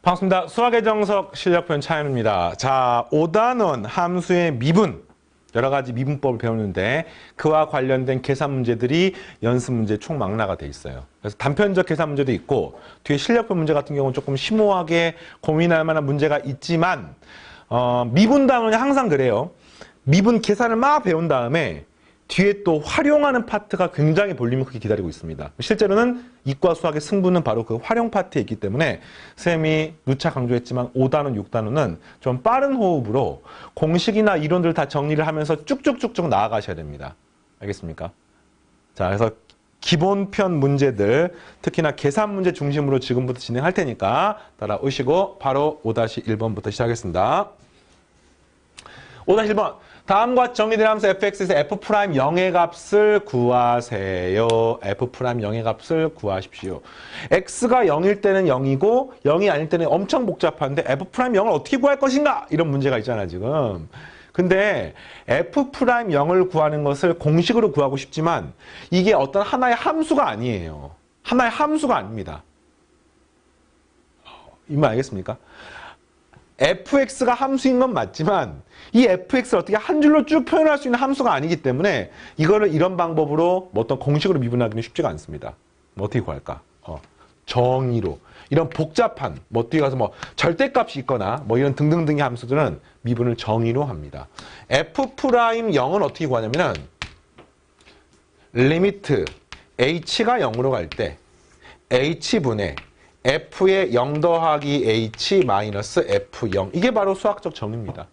반갑습니다. 수학의 정석 실력편 차연우입니다. 자, 5단원 함수의 미분, 여러 가지 미분법을 배우는데 그와 관련된 계산 문제들이 연습 문제 총망라가 돼 있어요. 그래서 단편적 계산 문제도 있고 뒤에 실력편 문제 같은 경우는 조금 심오하게 고민할 만한 문제가 있지만 미분 단원이 항상 그래요. 미분 계산을 막 배운 다음에 뒤에 또 활용하는 파트가 굉장히 볼륨이 크게 기다리고 있습니다. 실제로는 이과 수학의 승부는 바로 그 활용 파트에 있기 때문에 쌤이 누차 강조했지만 5단원, 6단원은 좀 빠른 호흡으로 공식이나 이론들 다 정리를 하면서 쭉쭉쭉쭉 나아가셔야 됩니다. 알겠습니까? 자, 그래서 기본편 문제들, 특히나 계산 문제 중심으로 지금부터 진행할 테니까 따라오시고 바로 5-1번부터 시작하겠습니다. 5-1번. 다음과 정리된 함수 fx에서 f'0의 값을 구하세요. f'0의 값을 구하십시오. x가 0일 때는 0이고 0이 아닐 때는 엄청 복잡한데 f'0을 어떻게 구할 것인가? 이런 문제가 있잖아 지금. 근데 f'0을 구하는 것을 공식으로 구하고 싶지만 이게 어떤 하나의 함수가 아니에요. 하나의 함수가 아닙니다. 이 말 알겠습니까? fx가 함수인 건 맞지만 이 fx를 어떻게 한 줄로 쭉 표현할 수 있는 함수가 아니기 때문에 이거를 이런 방법으로 뭐 어떤 공식으로 미분하기는 쉽지가 않습니다. 뭐 어떻게 구할까? 정의로. 이런 복잡한 뭐 어떻게 가서 뭐 절대값이 있거나 뭐 이런 등등등의 함수들은 미분을 정의로 합니다. f'0은 어떻게 구하냐면은 리미트 h가 0으로 갈 때 h분의 f의 0 더하기 h 마이너스 f0 이게 바로 수학적 정의입니다.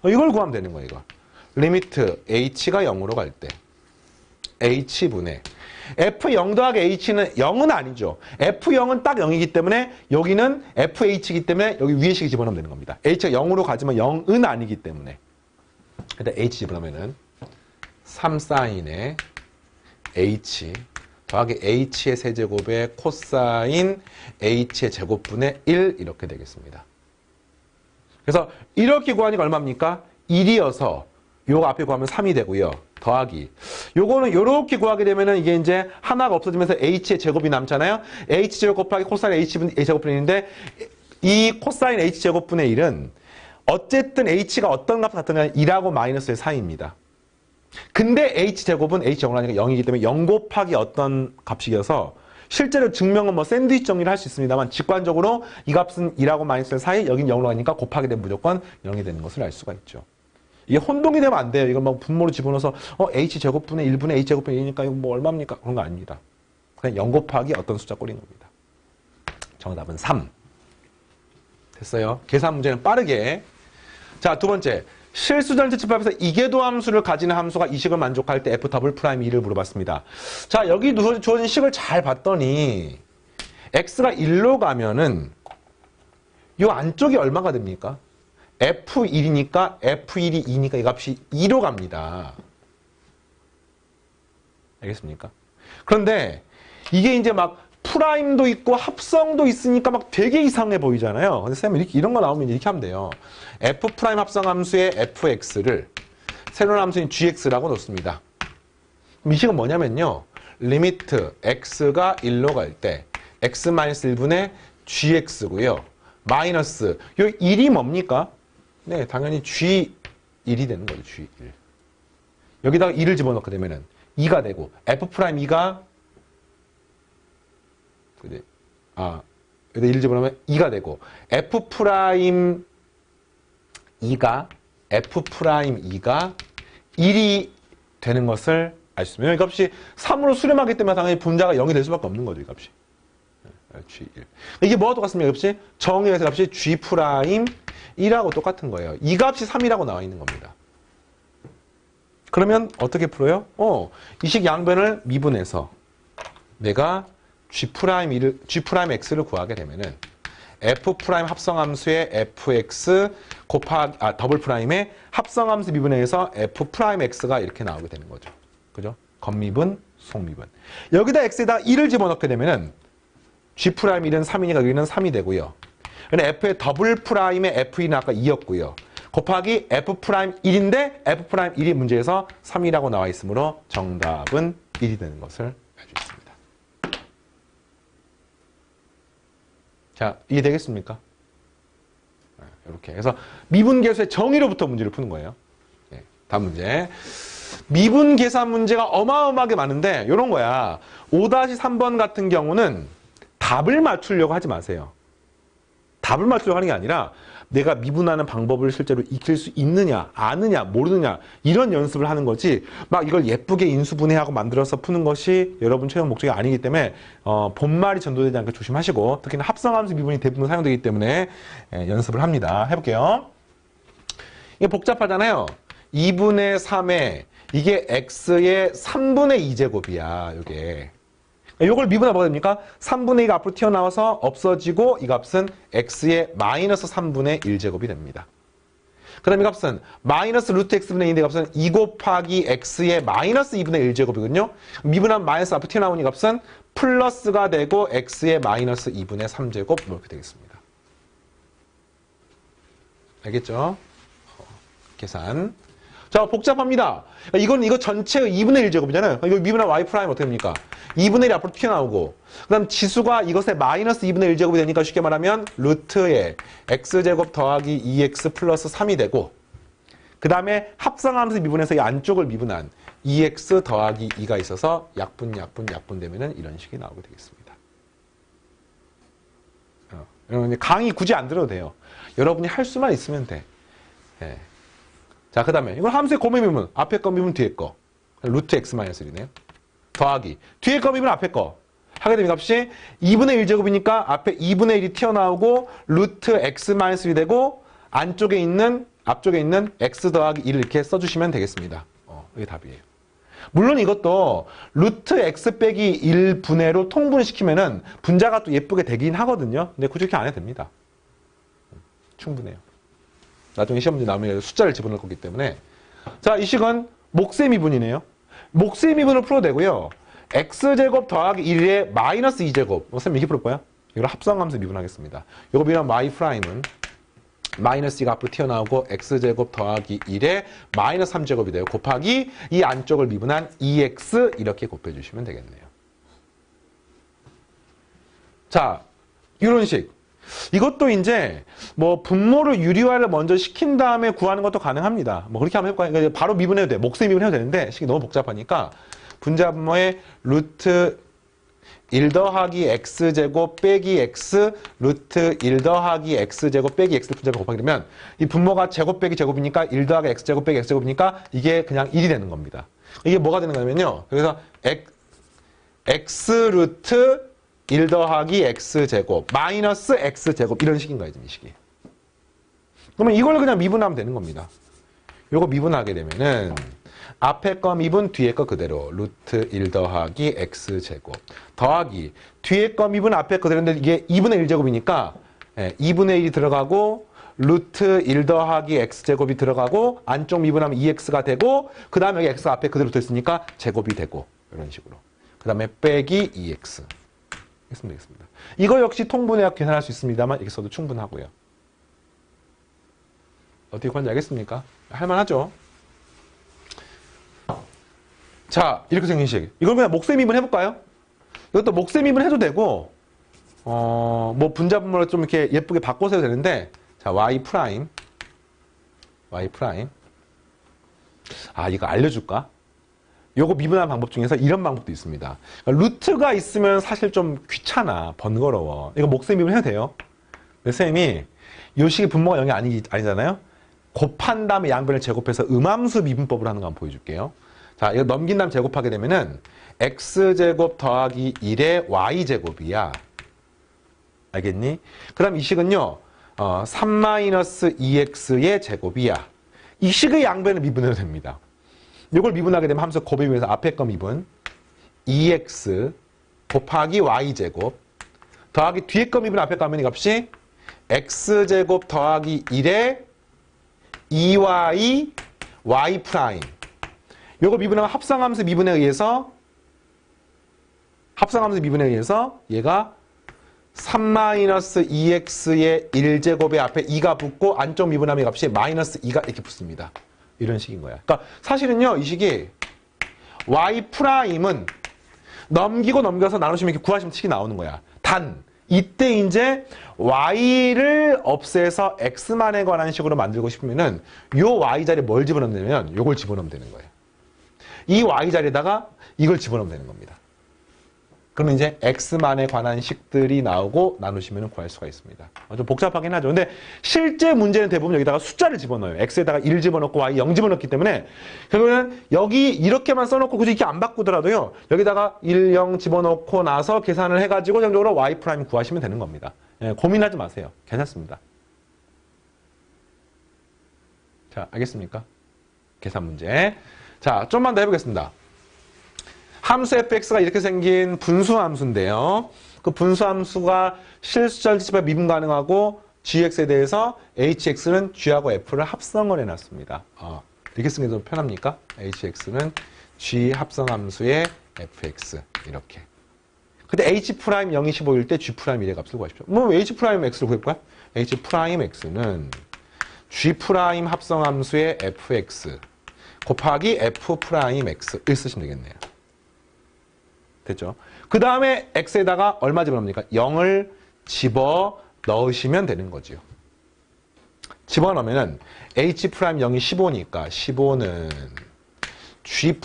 이걸 구하면 되는 거예요. 이거. 리미트 h가 0으로 갈 때 h분의 f0 더하기 h는 0은 아니죠. f0은 딱 0이기 때문에 여기는 fh이기 때문에 여기 위에 식이 집어넣으면 되는 겁니다. h가 0으로 가지만 0은 아니기 때문에 일단 h 집어넣으면은 3사인의 h 더하기 h의 세제곱에 코사인 h의 제곱분의 1 이렇게 되겠습니다. 그래서 이렇게 구하니까 얼마입니까? 1이어서 요거 앞에 구하면 3이 되고요. 더하기 요거는 요렇게 구하게 되면은 이게 이제 하나가 없어지면서 h의 제곱이 남잖아요. h제곱 곱하기 코사인 h제곱분의 1인데 이 코사인 h제곱분의 1은 어쨌든 h가 어떤 값 같으면 2하고 마이너스의 사이입니다. 근데 h제곱은 h0을 하니까 0이기 때문에 0 곱하기 어떤 값이어서 실제로 증명은 뭐 샌드위치 정리를 할 수 있습니다만 직관적으로 이 값은 1하고 마이너스 사이 여긴 0으로 하니까 곱하게 되면 무조건 0이 되는 것을 알 수가 있죠. 이게 혼동이 되면 안 돼요. 이걸 막 분모로 집어넣어서 h제곱분의 1분의 h제곱분의 1이니까 이거 뭐 얼마입니까? 그런 거 아닙니다. 그냥 0 곱하기 어떤 숫자 꼴인 겁니다. 정답은 3. 됐어요. 계산 문제는 빠르게. 자, 두 번째. 실수전체 집합에서 이계도 함수를 가지는 함수가 이 식을 만족할 때 f'2를 물어봤습니다. 자, 여기 주어진 식을 잘 봤더니 x가 1로 가면은 이 안쪽이 얼마가 됩니까? f1이니까 f1이 2니까 이 값이 2로 갑니다. 알겠습니까? 그런데 이게 이제 막 프라임도 있고 합성도 있으니까 막 되게 이상해 보이잖아요. 근데 쌤 이런 거 나오면 이렇게 하면 돼요. f' 합성 함수의 fx를 새로운 함수인 gx라고 놓습니다. 그럼 이 식은 뭐냐면요. 리미트 x가 1로 갈 때 x-1분의 gx고요. 마이너스 요 1이 뭡니까? 네, 당연히 g1이 되는 거죠. g1. 여기다가 2를 집어넣게 되면은 2가 되고 f'2가 여기다 1을 집어넣으면 2가 되고 f'2가 1이 되는 것을 알 수 있습니다. 이 값이 3으로 수렴하기 때문에 당연히 분자가 0이 될 수밖에 없는 거죠. 이 값이. G1. 이게 뭐가 똑같습니까? 값이? 정의에서 값이 G'1하고 똑같은 거예요. 이 값이 3이라고 나와 있는 겁니다. 그러면 어떻게 풀어요? 이 식 양변을 미분해서 내가 G'X를 구하게 되면은 F' 합성함수의 fx 곱하기 더블 프라임의 합성함수 미분에 의해서 f'x가 이렇게 나오게 되는 거죠. 그죠? 겉미분, 속미분. 여기다 x에다 1을 집어넣게 되면은 G'1은 3이니까 여기는 3이 되고요. f의 더블 프라임의 f는 아까 2였고요. 곱하기 f'1인데 f'1이 문제에서 3이라고 나와 있으므로 정답은 1이 되는 것을 알 수 있습니다. 자, 이해되겠습니까? 이렇게. 그래서 미분계수의 정의로부터 문제를 푸는 거예요. 네, 다음 문제. 미분 계산 문제가 어마어마하게 많은데 이런 거야. 5-3번 같은 경우는 답을 맞추려고 하지 마세요. 답을 맞추려고 하는 게 아니라 내가 미분하는 방법을 실제로 익힐 수 있느냐, 아느냐, 모르느냐 이런 연습을 하는 거지 막 이걸 예쁘게 인수분해하고 만들어서 푸는 것이 여러분 최종 목적이 아니기 때문에 본말이 전도되지 않게 조심하시고 특히나 합성함수 미분이 대부분 사용되기 때문에 연습을 합니다. 해볼게요. 이게 복잡하잖아요. 2분의 3에 이게 x의 3분의 2제곱이야. 이게. 이걸 미분해 뭐가 됩니까? 3분의 2가 앞으로 튀어나와서 없어지고 이 값은 x의 마이너스 3분의 1제곱이 됩니다. 그 다음 이 값은 마이너스 루트 x분의 2인데 값은 2 곱하기 x의 마이너스 2분의 1제곱이거든요. 미분하면 마이너스 앞으로 튀어나오는 이 값은 플러스가 되고 x의 마이너스 2분의 3제곱 이렇게 되겠습니다. 알겠죠? 계산. 자, 복잡합니다. 이거 전체의 2분의 1제곱이잖아요. 이거 미분한 y 프라임 어떻게 됩니까? 2분의 1이 앞으로 튀어나오고 그 다음 지수가 이것의 마이너스 2분의 1제곱이 되니까 쉽게 말하면 루트에 x제곱 더하기 2x 플러스 3이 되고 그 다음에 합성함수 미분해서 이 안쪽을 미분한 2x 더하기 2가 있어서 약분 되면은 이런 식이 나오게 되겠습니다. 여러분 강의 굳이 안 들어도 돼요. 여러분이 할 수만 있으면 돼. 예. 자, 그 다음에 이건 함수의 고매 미분. 앞에 거 미분 뒤에 거. 루트 x-1이네요. 더하기. 뒤에 거 미분 앞에 거. 하게 되면 값이 2분의 1제곱이니까 앞에 2분의 1이 튀어나오고 루트 x-1이 되고 앞쪽에 있는 x 더하기 1을 이렇게 써주시면 되겠습니다. 이게 답이에요. 물론 이것도 루트 x 빼기 1 분해로 통분시키면은 분자가 또 예쁘게 되긴 하거든요. 근데 굳이 이렇게 안 해도 됩니다. 충분해요. 나중에 시험 문제 나오면 숫자를 집어넣을 거기 때문에. 자, 이 식은 몫의 미분이네요. 몫의 미분을 풀어도 되고요. x제곱 더하기 1의 마이너스 2제곱. 선생님 이렇게 풀을 거야? 이걸 합성함수 미분하겠습니다. 이거 미분하면 y 프라임은 마이너스 2가 앞으로 튀어나오고 x제곱 더하기 1의 마이너스 3제곱이 돼요. 곱하기 이 안쪽을 미분한 2x 이렇게 곱해주시면 되겠네요. 자, 이런 식. 이것도 이제 뭐 분모를 유리화를 먼저 시킨 다음에 구하는 것도 가능합니다. 뭐 그렇게 한번 해볼까요? 그러니까 바로 미분해도 돼. 몫의 미분해도 되는데 식이 너무 복잡하니까 분자 분모의 루트 1 더하기 x제곱 빼기 x 루트 1 더하기 x제곱 빼기 x 분자가 곱하게 되면 이 분모가 제곱 빼기 제곱이니까 1 더하기 x제곱 빼기 x제곱이니까 이게 그냥 1이 되는 겁니다. 이게 뭐가 되는 거냐면요. 그래서 x 루트 1 더하기 x제곱 마이너스 x제곱 이런 식인 거예요. 이 식이. 그러면 이걸 그냥 미분하면 되는 겁니다. 요거 미분하게 되면은 앞에 거 미분 뒤에 거 그대로 루트 1 더하기 x제곱 더하기 뒤에 거 미분 앞에 거 그대로인데 이게 2분의 1제곱이니까 2분의 1이 들어가고 루트 1 더하기 x제곱이 들어가고 안쪽 미분하면 2x가 되고 그 다음에 여기 x가 앞에 그대로 붙어있으니까 제곱이 되고 이런 식으로 그 다음에 빼기 2x 했으면 되겠습니다. 이거 역시 통분해학 계산할 수 있습니다만 이렇게 써도 충분하고요. 어떻게 구하는지 알겠습니까? 할만하죠? 자, 이렇게 생긴 식. 이걸 그냥 몫의 미분 해볼까요? 이것도 몫의 미분 해도 되고 뭐 분자 분모를 좀 이렇게 예쁘게 바꿔서 해도 되는데 자, y 프라임 이거 알려줄까? 요거 미분하는 방법 중에서 이런 방법도 있습니다. 그러니까 루트가 있으면 사실 좀 귀찮아, 번거로워. 이거 몫의 미분 해도 돼요. 근데 선생님이 요 식의 분모가 0이 아니잖아요. 곱한 다음에 양변을 제곱해서 음함수 미분법을 하는 거 한번 보여줄게요. 자, 이거 넘긴 다음 제곱하게 되면은 x제곱 더하기 1의 y제곱이야. 알겠니? 그 다음 이 식은요, 3-2x의 제곱이야. 이 식의 양변을 미분해도 됩니다. 이걸 미분하게 되면 함수 곱에 비해서 앞에 거 미분 2x 곱하기 y제곱 더하기 뒤에 거 미분 앞에 거 하면 이 값이 x제곱 더하기 1의 2y y 프라임. 요거 미분하면 합성함수 미분에 의해서 얘가 3-2x의 1제곱의 앞에 2가 붙고 안쪽 미분하면 이 값이 마이너스 2가 이렇게 붙습니다. 이런 식인 거야. 그러니까 사실은요, 이 식이 y 프라임은 넘기고 넘겨서 나누시면 이렇게 구하시면 식이 나오는 거야. 단 이때 이제 y를 없애서 x만에 관한 식으로 만들고 싶으면은 요 y 자리에 뭘 집어넣으면 되냐면 요걸 집어넣으면 되는 거예요. 이 y 자리에다가 이걸 집어넣으면 되는 겁니다. 그러면 이제 x만에 관한 식들이 나오고 나누시면 구할 수가 있습니다. 좀 복잡하긴 하죠. 근데 실제 문제는 대부분 여기다가 숫자를 집어넣어요. x에다가 1 집어넣고 y 0 집어넣기 때문에 그러면 여기 이렇게만 써놓고 굳이 이렇게 안 바꾸더라도요. 여기다가 1, 0 집어넣고 나서 계산을 해가지고 전적으로 y 프라임 구하시면 되는 겁니다. 예, 고민하지 마세요. 괜찮습니다. 자, 알겠습니까? 계산 문제. 자, 좀만 더 해보겠습니다. 함수 fx가 이렇게 생긴 분수함수인데요. 그 분수함수가 실수절제 집합 미분 가능하고 gx에 대해서 hx는 g하고 f를 합성을 해놨습니다. 이렇게 쓰는 게 좀 편합니까? hx는 g 합성함수의 fx 이렇게. 근데 h'0이 15일 때 g'1의 값을 구하십시오. 뭐 h'(x를 구해볼까요? h'(x는 g' 합성함수의 fx 곱하기 f'x를 쓰시면 되겠네요. 됐죠? 그 다음에 x에다가 얼마 집어넣습니까? 0을 집어 넣으시면 되는 거죠. 집어넣으면은 h'0이 15니까 15는 g'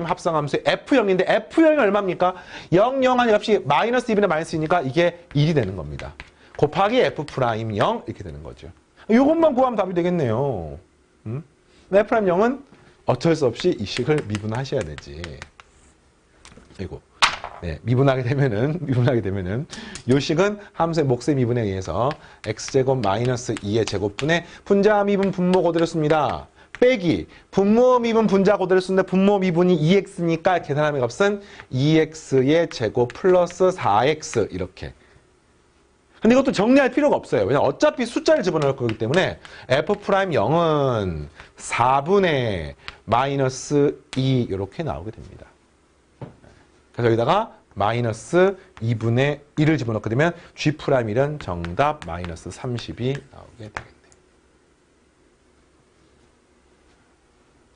합성함수의 f0인데 f0이 얼마입니까? 0, 0 하는 값이 마이너스 2분의 마이너스 2니까 이게 1이 되는 겁니다. 곱하기 f'0 이렇게 되는 거죠. 이것만 구하면 답이 되겠네요. f'0은 어쩔 수 없이 이 식을 미분하셔야 되지. 이거. 네, 미분하게 되면은 요 식은 함수의 몫의 미분에 의해서 x제곱 마이너스 2의 제곱분의 분자 미분 분모 그대로 씁니다. 빼기 분모 미분 분자 그대로 쓰는데 분모 미분이 2x니까 계산함의 값은 2x의 제곱 플러스 4x 이렇게. 근데 이것도 정리할 필요가 없어요. 왜냐면 어차피 숫자를 집어넣을 거기 때문에 f'0은 4분의 마이너스 2 이렇게 나오게 됩니다. 그래서 여기다가 마이너스 2분의 1을 집어넣게 되면 G'1은 정답 마이너스 30이 나오게 되겠네요.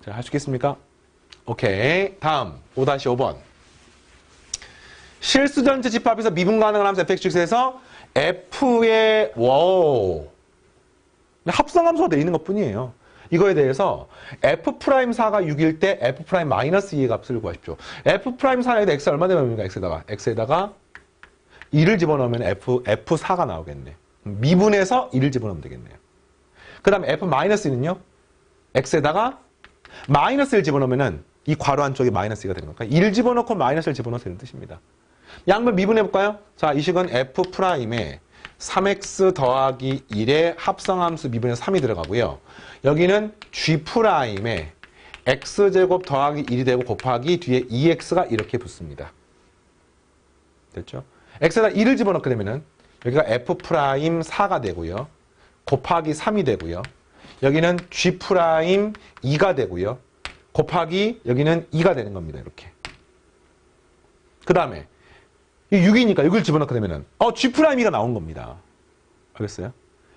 자, 할 수 있겠습니까? 오케이. 다음 5-5번. 실수전체 집합에서 미분 가능한 함수 fx에서 f의 합성함수가 되어 있는 것 뿐이에요. 이거에 대해서 f'4가 6일 때 f'-2의 값을 구하십시오. f'4에다 x 얼마 되면 x에다가 2를 집어넣으면 f4가 나오겠네. 미분해서 2를 집어넣으면 되겠네요. 그 다음에 f-1는요. x에다가 마이너스 1 집어넣으면 이 괄호 안쪽에 마이너스 2가 되는 거니까 1 집어넣고 마이너스를 집어넣어서 되는 뜻입니다. 양변 미분해볼까요? 자, 이 식은 f'-에 3x 더하기 1의 합성함수 미분에 3이 들어가고요. 여기는 G'에 x제곱 더하기 1이 되고 곱하기 뒤에 2x가 이렇게 붙습니다. 됐죠? x에다 1을 집어넣게 되면은 여기가 f'4가 되고요. 곱하기 3이 되고요. 여기는 G'2가 되고요. 곱하기 여기는 2가 되는 겁니다. 이렇게. 그 다음에 이 6이니까 여기를 집어넣게 되면은 G'2가 나온 겁니다. 알겠어요?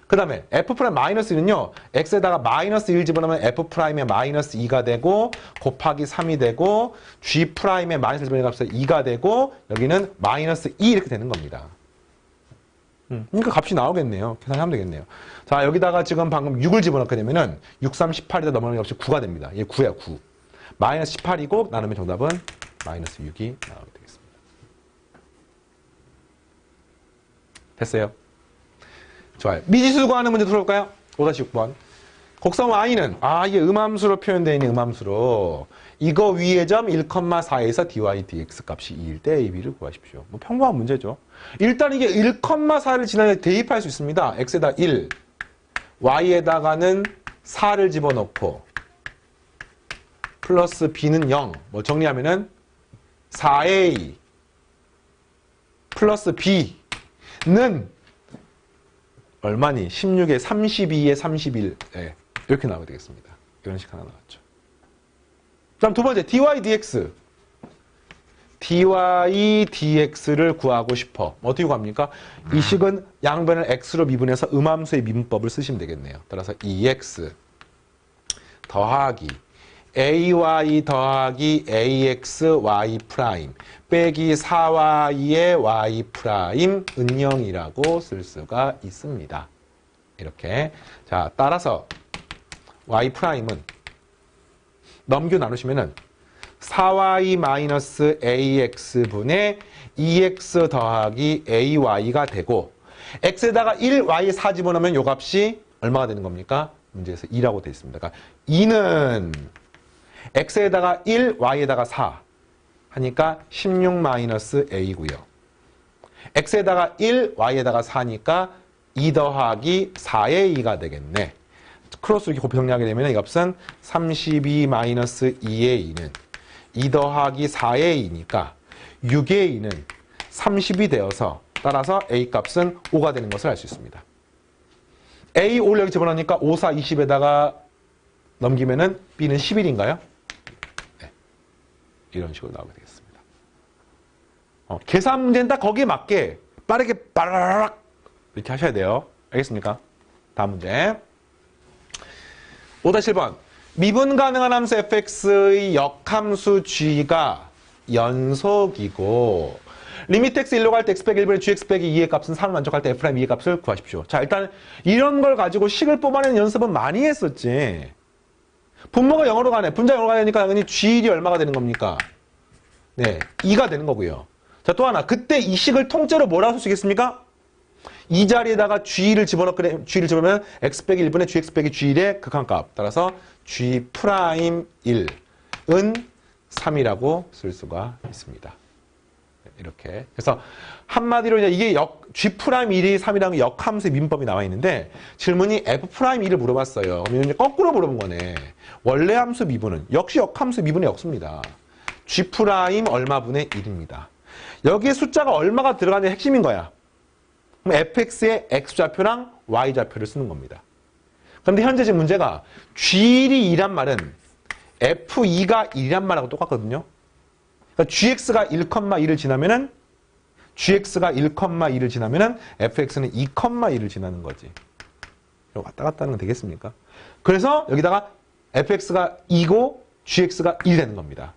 그 다음에 f'-1는요. x에다가 마이너스 1 집어넣으면 f'-의 마이너스 2가 되고 곱하기 3이 되고 G'의 마이너스 1 집어넣으면 2가 되고 여기는 마이너스 2 이렇게 되는 겁니다. 그러니까 값이 나오겠네요. 계산하면 되겠네요. 자, 여기다가 지금 방금 6을 집어넣게 되면은 6, 3, 18에다 넘어가는 값이 9가 됩니다. 이게 9야, 9. 마이너스 18이고 나누면 정답은 마이너스 6이 나오게 되겠습니다. 됐어요? 좋아요. 미지수 구하는 문제 들어볼까요? 5-6번. 곡선 y는 이게 음함수로 표현되어 있는 음함수로 이거 위의 점 1,4에서 dy dx 값이 2일 때 ab를 구하십시오. 뭐 평범한 문제죠. 일단 이게 1,4를 지나게 대입할 수 있습니다. x에다 1, y에다가는 4를 집어넣고 플러스 b는 0. 뭐 정리하면은 4a 플러스 b는 얼마니? 16에 32에 31. 네, 이렇게 나오게 되겠습니다. 이런 식 하나 나왔죠. 다음 두 번째, dy dx. dy dx를 구하고 싶어. 어떻게 구합니까? 이 식은 양변을 x로 미분해서 음함수의 미분법을 쓰시면 되겠네요. 따라서 2x 더하기 ay 더하기 axy 프라임 빼기 4y의 y 프라임 은영이라고 쓸 수가 있습니다. 이렇게. 자, 따라서 y 프라임은 넘겨 나누시면은 4y-ax분의 2x 더하기 ay가 되고 x에다가 1, y 4 집어넣으면 요 값이 얼마가 되는 겁니까? 문제에서 2라고 되어 있습니다. 그러니까 2는 x에다가 1, y에다가 4 하니까 16-a고요. x에다가 1, y에다가 4니까 2 더하기 4의 2가 되겠네. 크로스 이렇게 곱해 정리하게 되면 이 값은 32-2의 2는 2 더하기 4의 2니까 6의 2는 30이 되어서 따라서 a 값은 5가 되는 것을 알 수 있습니다. a 5를 여기 집어넣으니까 5, 4, 20에다가 넘기면은 b는 11인가요? 네. 이런 식으로 나오게 되겠습니다. 계산 문제는 딱 거기에 맞게 빠르게 빠르락 이렇게 하셔야 돼요. 알겠습니까? 다음 문제. 5-1번. 미분 가능한 함수 fx의 역함수 g가 연속이고 리미트 x 1로 갈 때 x 빼기 1분의 gx 빼기 2의 값은 3을 만족할 때 f'의 값을 구하십시오. 자, 일단 이런 걸 가지고 식을 뽑아내는 연습은 많이 했었지. 분모가 0으로 가네. 분자 0으로 가니까 당연히 g1이 얼마가 되는 겁니까? 네, 2가 되는 거고요. 자, 또 하나. 그때 이 식을 통째로 뭐라고 쓰시겠습니까? 이 자리에다가 g를 집어넣으면 x 빼기 1분의 gx 빼기 g1의 극한값. 따라서 g 프라임 1은 3이라고 쓸 수가 있습니다. 이렇게. 그래서 한마디로 이게 g 프라임 1이 3이라는 역함수의 민법이 나와 있는데 질문이 f 프라임 1을 물어봤어요. 그러면 이제 거꾸로 물어본 거네. 원래 함수 미분은 역시 역함수 미분의 역수입니다. g 프라임 얼마분의 1입니다. 여기에 숫자가 얼마가 들어가는 핵심인 거야. 그럼 fx의 x좌표랑 y좌표를 쓰는 겁니다. 그런데 현재 지금 문제가 g1이 2란 말은 f2가 1이란 말하고 똑같거든요. 그러니까 gx가 1,2를 지나면은 fx는 2,1을 지나는 거지. 왔다 갔다 하는 건 되겠습니까? 그래서 여기다가 fx가 2고 gx가 1이 되는 겁니다.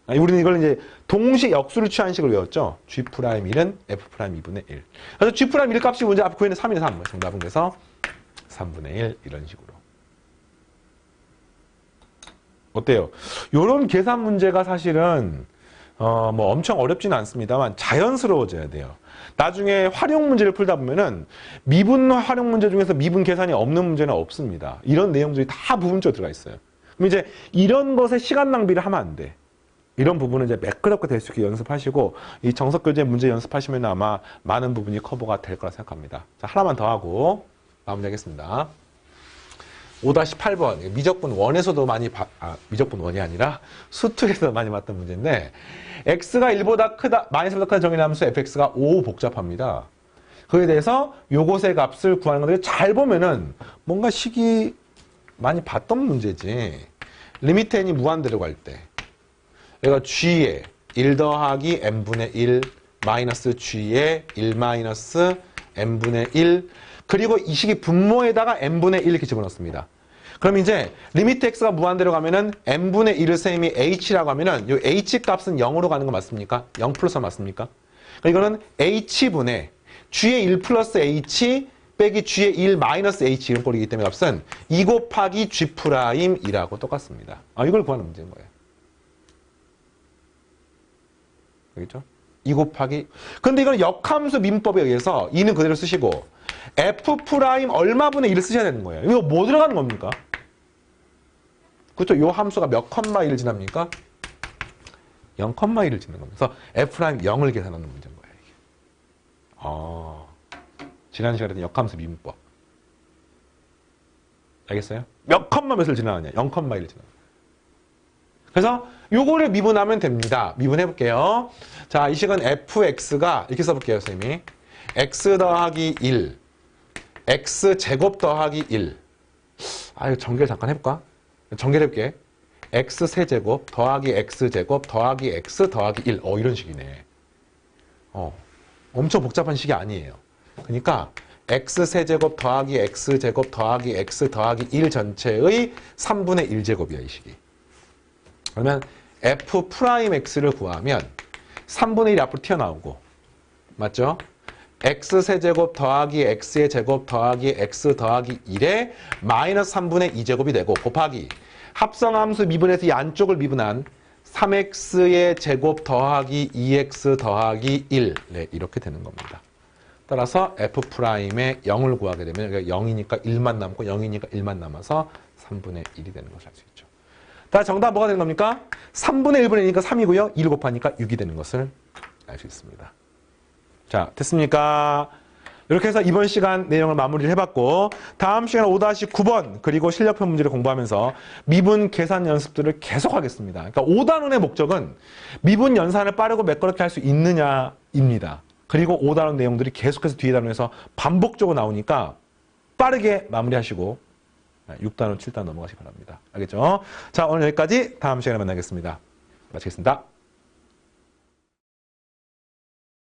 우리는 이걸 이제 동시 역수를 취한 식으로 외웠죠. g'1은 f'2분의 1. 그래서 g'1 값이 문제 앞에 구해는 3이네 3. 정답은 그래서 3분의 1 이런 식으로. 어때요? 요런 계산 문제가 사실은 뭐 엄청 어렵지는 않습니다만 자연스러워져야 돼요. 나중에 활용 문제를 풀다 보면은 미분 활용 문제 중에서 미분 계산이 없는 문제는 없습니다. 이런 내용들이 다 부분적으로 들어가 있어요. 그럼 이제 이런 것에 시간 낭비를 하면 안 돼. 이런 부분은 이제 매끄럽게 될 수 있게 연습하시고 이 정석교재 문제 연습하시면 아마 많은 부분이 커버가 될 거라 생각합니다. 자, 하나만 더 하고 마무리하겠습니다. 5-8번 미적분 1에서도 많이 미적분 1이 아니라 수투에서 많이 봤던 문제인데 x가 1보다 크다 마이너스보다 크다 정의는 함수 fx가 5 복잡합니다. 거기에 대해서 요것의 값을 구하는 건데 잘 보면은 뭔가 식이 많이 봤던 문제지. 리미트 n이 무한대로 갈 때 얘가 g에 1 더하기 n분의 1 마이너스 g에 1 마이너스 n분의 1 그리고 이 식이 분모에다가 n분의 1 이렇게 집어넣습니다. 그럼 이제 리미트 x가 무한대로 가면은 n분의 1을 셈이 h라고 하면은 이 h 값은 0으로 가는 거 맞습니까? 0 플러스 맞습니까? 그러니까 이거는 h분의 g의 1 플러스 h 빼기 g의 1 마이너스 h 이런 꼴이기 때문에 값은 2 곱하기 g 프라임 2라고 똑같습니다. 이걸 구하는 문제인 거예요. 알겠죠? 2 곱하기 근데 이건 역함수 민법에 의해서 2는 그대로 쓰시고 f 프라임 얼마분의 1을 쓰셔야 되는 거예요. 이거 뭐 들어가는 겁니까? 그렇죠? 이 함수가 몇 컴마 1을 지납니까? 0,1을 지는 겁니다. 그래서 f 프라임 0을 계산하는 문제인 거예요. 이게. 지난 시간에 했던 역함수 민법. 알겠어요? 몇 컴마 몇을 지나느냐? 0,1을 지나. 그래서 요거를 미분하면 됩니다. 미분해 볼게요. 자, 이 식은 fx가 이렇게 써볼게요, 선생님이. x 더하기 1, x 제곱 더하기 1. 이거 전개를 잠깐 해볼까? 전개를 해볼게. x 세제곱 더하기 x 제곱 더하기 x 더하기 1. 이런 식이네. 엄청 복잡한 식이 아니에요. 그러니까 x세제곱 더하기 x제곱 더하기 x 더하기 1 전체의 3분의 1제곱이야, 이 식이. 그러면 f'x를 구하면 3분의 1이 앞으로 튀어나오고, 맞죠? x세제곱 더하기 x의 제곱 더하기 x 더하기 1에 마이너스 3분의 2제곱이 되고, 곱하기 합성함수 미분에서 이 안쪽을 미분한 3x의 제곱 더하기 2x 더하기 1. 네, 이렇게 되는 겁니다. 따라서 f'의 0을 구하게 되면 여기가 0이니까 1만 남고 0이니까 1만 남아서 3분의 1이 되는 것을 알 수 있죠. 자, 정답 뭐가 되는 겁니까? 3분의 1분의 1이니까 3이고요. 1 곱하니까 6이 되는 것을 알 수 있습니다. 자, 됐습니까? 이렇게 해서 이번 시간 내용을 마무리를 해봤고, 다음 시간 5-9번 그리고 실력표 문제를 공부하면서 미분 계산 연습들을 계속 하겠습니다. 그러니까 5단원의 목적은 미분 연산을 빠르고 매끄럽게 할 수 있느냐입니다. 그리고 5단원 내용들이 계속해서 뒤에 단원에서 반복적으로 나오니까 빠르게 마무리하시고 6단원, 7단원 넘어가시기 바랍니다. 알겠죠? 자, 오늘 여기까지. 다음 시간에 만나겠습니다. 마치겠습니다.